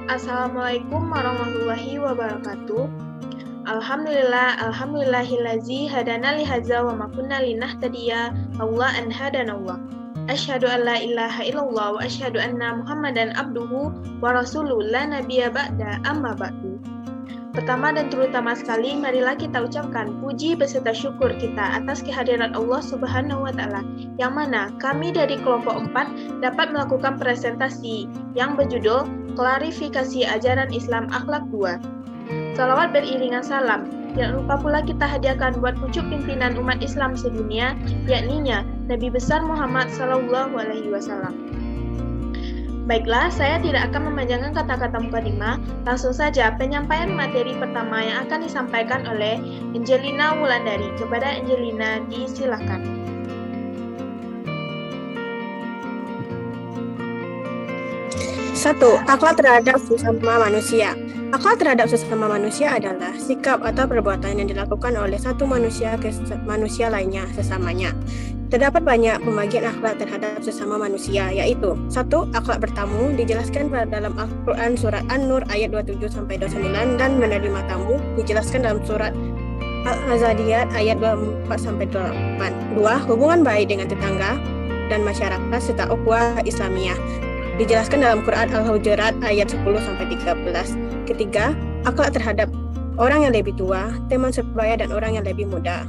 Assalamualaikum warahmatullahi wabarakatuh. Alhamdulillahillazi hadana lihaza wa ma kunna linahtadiya laula an hadanallah. Asyhadu an la ilaha illallah wa asyhadu anna Muhammadan abduhu wa rasuluhu la nabiyya ba'da amma ba'du. Pertama dan terutama sekali, marilah kita ucapkan puji beserta syukur kita atas kehadiran Allah Subhanahu wa Ta'ala, yang mana kami dari kelompok 4 dapat melakukan presentasi yang berjudul Klarifikasi Ajaran Islam Akhlak 2. Salawat beriringan salam. Jangan lupa pula kita hadiahkan buat pucuk pimpinan umat Islam sedunia, yakninya Nabi besar Muhammad SAW. Baiklah, saya tidak akan memanjangkan kata-kata mukadimah. Langsung saja penyampaian materi pertama yang akan disampaikan oleh Angelina Wulandari. Kepada Angelina, disilakan. Satu, akhlak terhadap sesama manusia. Akhlak terhadap sesama manusia adalah sikap atau perbuatan yang dilakukan oleh satu manusia ke manusia lainnya sesamanya. Terdapat banyak pembagian akhlak terhadap sesama manusia, yaitu 1. Akhlak bertamu dijelaskan dalam Al-Quran surat An-Nur ayat 27-29 dan menerima tamu dijelaskan dalam surat Al-Azadiyat ayat 24-28. 2. Hubungan baik dengan tetangga dan masyarakat serta ukhuwah Islamiyah dijelaskan dalam Quran Al-Hujurat ayat 10-13. Ketiga, akhlak terhadap orang yang lebih tua, teman sebaya dan orang yang lebih muda.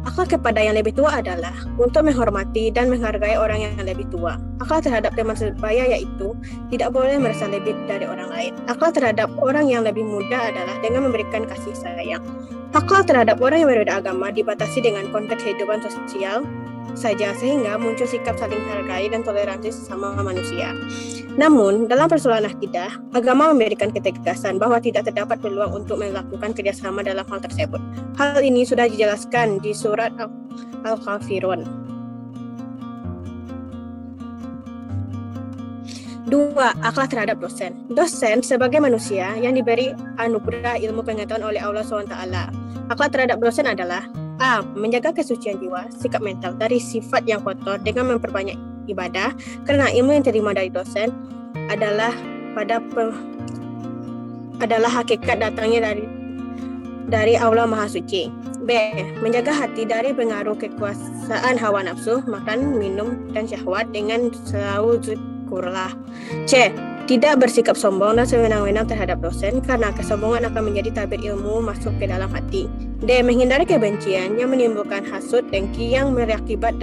Akhlak kepada yang lebih tua adalah untuk menghormati dan menghargai orang yang lebih tua. Akhlak terhadap teman sebaya yaitu tidak boleh merasa lebih dari orang lain. Akhlak terhadap orang yang lebih muda adalah dengan memberikan kasih sayang. Akhlak terhadap orang yang berbeda agama dibatasi dengan konteks kehidupan sosial saja sehingga muncul sikap saling menghargai dan toleransi sesama manusia. Namun, dalam persoalan akidah, agama memberikan ketegasan bahwa tidak terdapat peluang untuk melakukan kerjasama dalam hal tersebut. Hal ini sudah dijelaskan di surat Al-Kafirun. 2. Akhlak terhadap dosen. Dosen sebagai manusia yang diberi anugerah ilmu pengetahuan oleh Allah SWT. Akhlak terhadap dosen adalah A. Menjaga kesucian jiwa, sikap mental dari sifat yang kotor dengan memperbanyak ibadah, karena ilmu yang terima dari dosen adalah hakikat datangnya dari Allah Maha Suci. B. Menjaga hati dari pengaruh kekuasaan hawa nafsu, makan, minum, dan syahwat dengan selalu zikrullah. C. Tidak bersikap sombong dan sewenang-wenang terhadap dosen karena kesombongan akan menjadi tabir ilmu masuk ke dalam hati. D. Menghindari kebencian yang menimbulkan hasut, dengki yang berakibat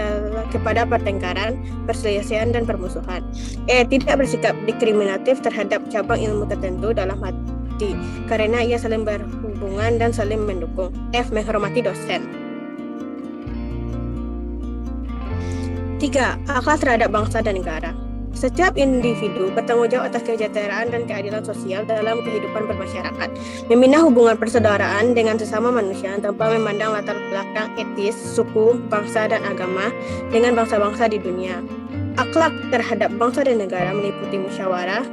kepada pertengkaran, perselisihan, dan permusuhan. E. Tidak bersikap diskriminatif terhadap cabang ilmu tertentu dalam hati karena ia saling berhubungan dan saling mendukung. F. Menghormati dosen. 3. Akhlak terhadap bangsa dan negara. Setiap individu bertanggung jawab atas kesejahteraan dan keadilan sosial dalam kehidupan bermasyarakat, membina hubungan persaudaraan dengan sesama manusia tanpa memandang latar belakang etis, suku, bangsa, dan agama dengan bangsa-bangsa di dunia. Akhlak terhadap bangsa dan negara meliputi musyawarah,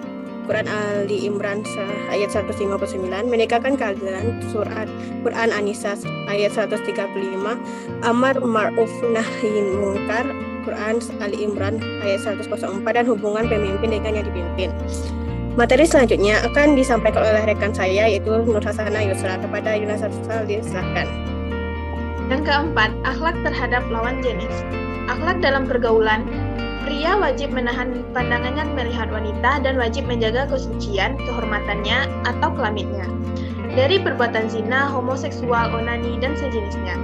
Quran Ali Imran ayat 159, menegakkan keadilan, surat Quran An-Nisa ayat 135, amar ma'ruf nahi munkar, Quran Ali Imran ayat 104, dan hubungan pemimpin dengan yang dipimpin. Materi selanjutnya akan disampaikan oleh rekan saya yaitu Nur Hasanah Yusra. Kepada Yunus Hasanah disilakan. Yang keempat, akhlak terhadap lawan jenis. Akhlak dalam pergaulan. Pria wajib menahan pandangannya melihat wanita dan wajib menjaga kesucian, kehormatannya, atau kelaminnya dari perbuatan zina, homoseksual, onani, dan sejenisnya.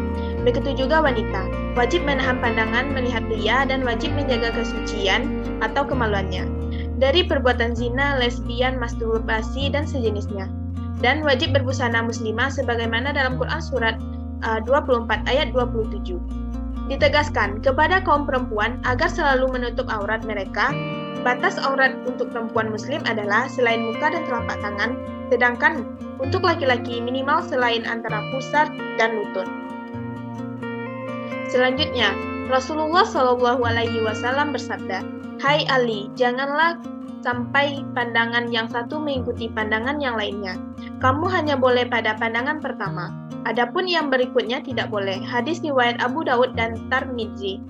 Begitu juga wanita, wajib menahan pandangan melihat pria dan wajib menjaga kesucian atau kemaluannya dari perbuatan zina, lesbian, masturbasi, dan sejenisnya. Dan wajib berbusana muslimah sebagaimana dalam Quran surat 24 ayat 27. Ditegaskan kepada kaum perempuan agar selalu menutup aurat mereka. Batas aurat untuk perempuan muslim adalah selain muka dan telapak tangan, sedangkan untuk laki-laki minimal selain antara pusar dan lutut. Selanjutnya, Rasulullah SAW bersabda, "Hai Ali, janganlah sampai pandangan yang satu mengikuti pandangan yang lainnya. Kamu hanya boleh pada pandangan pertama. Adapun yang berikutnya tidak boleh." Hadis riwayat Abu Daud dan Tirmidzi.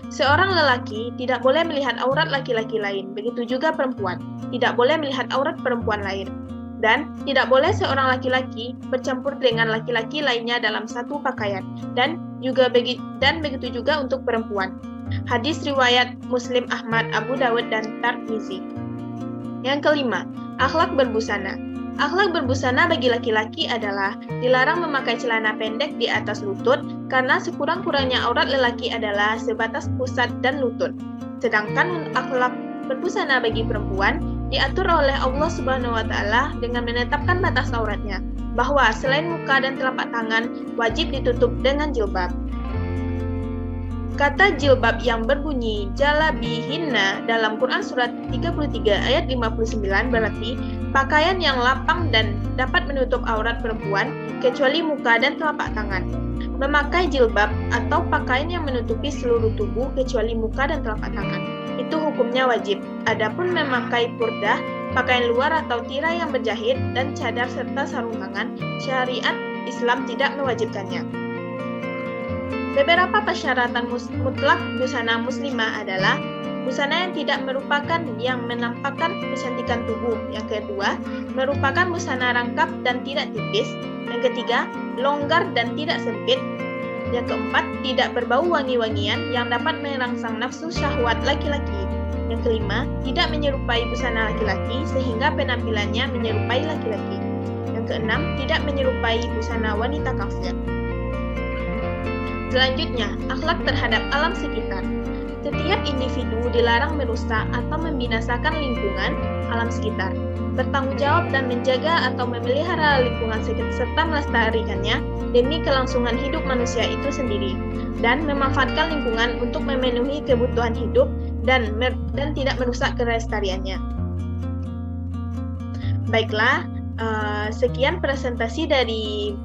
Seorang lelaki tidak boleh melihat aurat laki-laki lain, begitu juga perempuan tidak boleh melihat aurat perempuan lain. Dan tidak boleh seorang laki-laki bercampur dengan laki-laki lainnya dalam satu pakaian, dan begitu juga untuk perempuan. Hadis riwayat Muslim, Ahmad, Abu Dawud, dan Tirmizi. Yang kelima, akhlak berbusana. Akhlak berbusana bagi laki-laki adalah dilarang memakai celana pendek di atas lutut karena sekurang-kurangnya aurat lelaki adalah sebatas pusat dan lutut. Sedangkan akhlak berbusana bagi perempuan diatur oleh Allah Subhanahu wa taala dengan menetapkan batas auratnya, bahwa selain muka dan telapak tangan wajib ditutup dengan jilbab. Kata jilbab yang berbunyi jalabihinna dalam Quran surat 33 ayat 59 berarti pakaian yang lapang dan dapat menutup aurat perempuan kecuali muka dan telapak tangan. Memakai jilbab atau pakaian yang menutupi seluruh tubuh kecuali muka dan telapak tangan, itu hukumnya wajib. Adapun memakai purdah, pakaian luar atau tirai yang berjahit, dan cadar serta sarung tangan, syariat Islam tidak mewajibkannya. Beberapa persyaratan mutlak busana muslimah adalah busana yang tidak merupakan yang menampakkan kecantikan tubuh. Yang kedua, merupakan busana rangkap dan tidak tipis. Yang ketiga, longgar dan tidak sempit. Yang keempat, tidak berbau wangi-wangian yang dapat merangsang nafsu syahwat laki-laki. Yang kelima, tidak menyerupai busana laki-laki sehingga penampilannya menyerupai laki-laki. Yang keenam, tidak menyerupai busana wanita kafir. Selanjutnya, akhlak terhadap alam sekitar. Setiap individu dilarang merusak atau membinasakan lingkungan alam sekitar. Bertanggung jawab dan menjaga atau memelihara lingkungan serta melestarikannya demi kelangsungan hidup manusia itu sendiri, dan memanfaatkan lingkungan untuk memenuhi kebutuhan hidup dan tidak merusak kelestariannya. Baiklah, sekian presentasi dari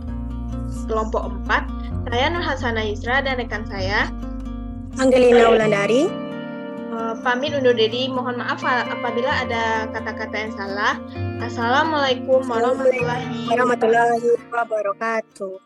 kelompok 4. Saya Nur Hasanah Yusra dan rekan saya Angelina Wulandari. Pamit undur diri. Mohon maaf apabila ada kata-kata yang salah. Assalamualaikum warahmatullahi wabarakatuh.